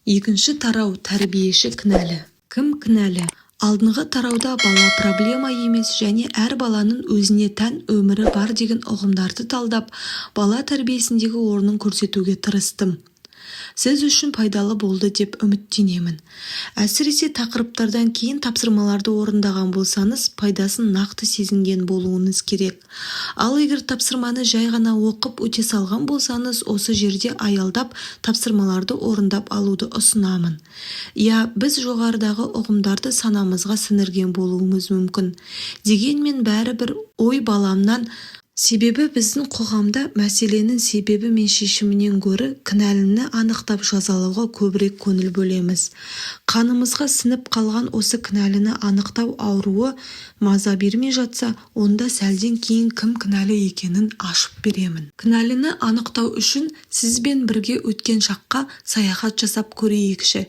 Екінші тарау тәрбиеші кінәлі. Кім кінәлі? Алдыңғы тарауда бала проблема емес және әр баланың өзіне тән өмірі бар деген ұғымдарды талдап, бала тәрбиесіндегі орнын көрсетуге тырыстым. Сіз үшін пайдалы болды деп үміттенемін. Әсіресе тақырыптардан кейін тапсырмаларды орындаған болсаңыз, пайдасын нақты сезінген болуыңыз керек. Ал егер тапсырманы жай ғана оқып өте салған болсаңыз, осы жерде аялдап тапсырмаларды орындап алуды ұсынамын. Біз жоғарыдағы ұғымдарды санамызға сіңірген болуымыз мүмкін. Дегенмен бәрібір ой баламнан, себебі біздің қоғамда мәселенің себебі мен шешімінен гөрі кінәліні анықтап жазалауға көбірек көңіл бөлеміз. Қанымызға сіңіп қалған осы кінәліні анықтау ауруы маза бермей жатса, онда сәлден кейін кім кінәлі екенін ашып беремін. Кінәліні анықтау үшін сізбен бірге өткен шаққа саяхат жасап көрейікші.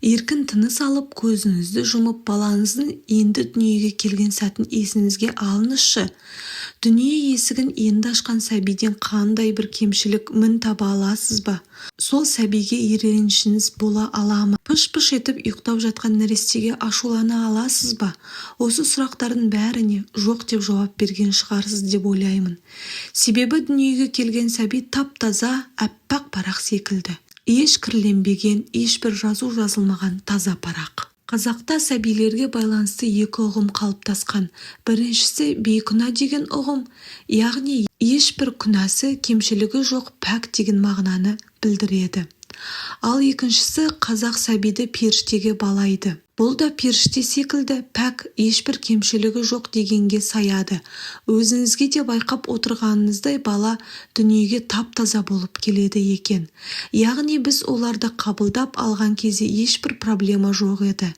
Еркін тыныс алып, көзіңізді жұмып, балаңыздың енді дүниеге келген сәтін есіңізге алыңызшы. Дүние есігін енді ашқан сәбиден қандай бір кемшілік мін таба аласыз ба? Сол сәбиге еренішіңіз бола ала ма? Пыш-пыш етіп ұйықтап жатқан нәрестеге ашулана аласыз ба? Осы сұрақтардың бәріне жоқ деп жауап берген шығарсыз деп ойлаймын. Себебі дүниеге келген сәби тап-таза, әппақ парақ секілді. Еш кірленбеген, ешбір жазу жазылмаған таза парақ. Қазақта сәбилерге байланысты екі ұғым қалыптасқан. Біріншісі бейкүнә деген ұғым, яғни ешбір күнәсі, кемшілігі жоқ пәк деген мағынаны білдіреді. Ал екіншісі қазақ сәбиді періштеге балайды. Бұл да періште секілді пәк, ешбір кемшілігі жоқ дегенге саяды. Өзіңізге де байқап отырғаныңыздай бала дүниеге тап-таза болып келеді екен. Яғни біз оларды қабылдап алған кезде ешбір проблема жоқ еді.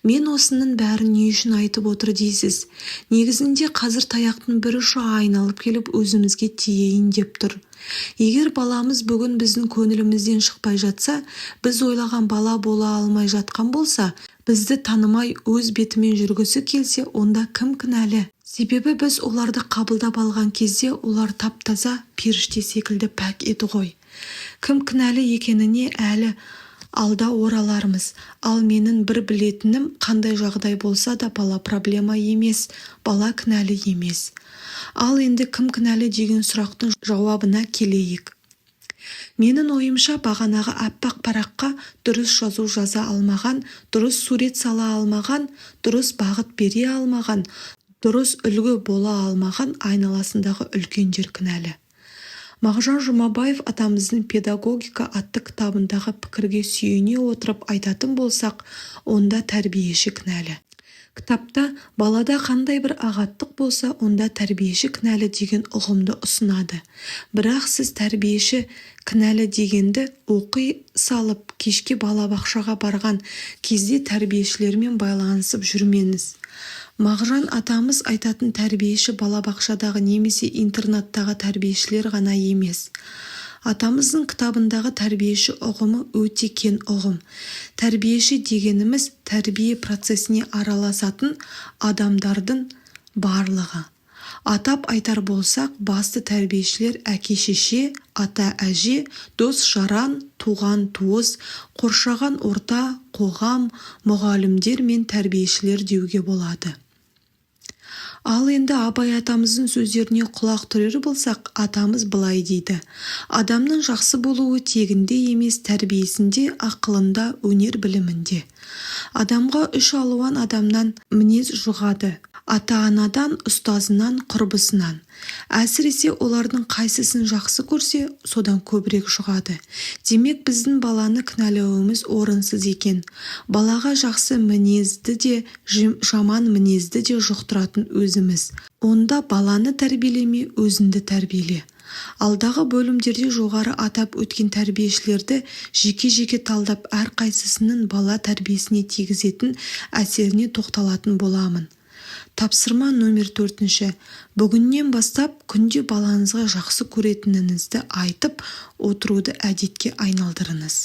Мен осының бәрін не үшін айтып отыр дейсіз? Негізінде қазір таяқтың бір ұшы айналып келіп өзімізге тиейін деп тұр. Егер баламыз бүгін біздің көңілімізден шықпай жатса, біз ойлаған бала бола алмай жатқан болса, бізді танымай өз бетімен жүргісі келсе, онда кім кінәлі? Себебі біз оларды қабылдап алған кезде олар тап-таза періште секілді пәк еді ғой. Кім кінәлі екеніне әлі алда оралармыз. Ал менің бір білетінім, қандай жағдай болса да бала проблема емес, бала кінәлі емес. Ал енді кім кінәлі деген сұрақтың жауабына келейік. Менің ойымша бағанағы әппақ параққа дұрыс жазу жаза алмаған, дұрыс сурет сала алмаған, дұрыс бағыт бере алмаған, дұрыс үлгі бола алмаған айналасындағы үлкендер кінәлі. Мағжан Жұмабаев атамыздың «Педагогика» атты кітабындағы пікірге сүйене отырып айтатын болсақ, онда тәрбиеші кінәлі. Кітапта балада қандай бір ағаттық болса, онда тәрбиеші кінәлі деген ұғымды ұсынады. Бірақ сіз тәрбиеші кінәлі дегенді оқи салып, кешке балабақшаға барған кезде тәрбиешілермен байланысып жүрмеңіз. Мағжан атамыз айтатын тәрбиеші балабақшадағы немесе интернаттағы тәрбиешілер ғана емес. Атамыздың кітабындағы тәрбиеші ұғымы өте кең ұғым. Тәрбиеші дегеніміз тәрбие процесіне араласатын адамдардың барлығы. Атап айтар болсақ, басты тәрбиешілер әке-шеше, ата-әже, дос-жаран, туған-туыс, қоршаған орта, қоғам, мұғалімдер мен тәрбиешілер деуге болады. Ал енді Абай атамыздың сөздеріне құлақ түрер болсақ, атамыз былай дейді: адамның жақсы болуы тегінде емес, тәрбиесінде, ақылында, өнер білімінде. Адамға үш алуан адамнан мінез жұғады: ата-анадан, ұстазынан, құрбысынан. Әсіресе олардың қайсысын жақсы көрсе, содан көбірек жұғады. Демек біздің баланы кінәлауымыз орынсыз екен. Балаға жақсы мінезді де, жаман мінезді де жұқтыратын өзіміз. Онда баланы тәрбиелеме, өзіңді тәрбиеле. Алдағы бөлімдерде жоғары атап өткен тәрбиешілерді жеке-жеке талдап, әрқайсысының бала тәрбиесіне тигізетін әсеріне тоқталатын боламын. Тапсырма номер 4. Бүгіннен бастап күнде балаңызға жақсы көретініңізді айтып отыруды әдетке айналдырыңыз.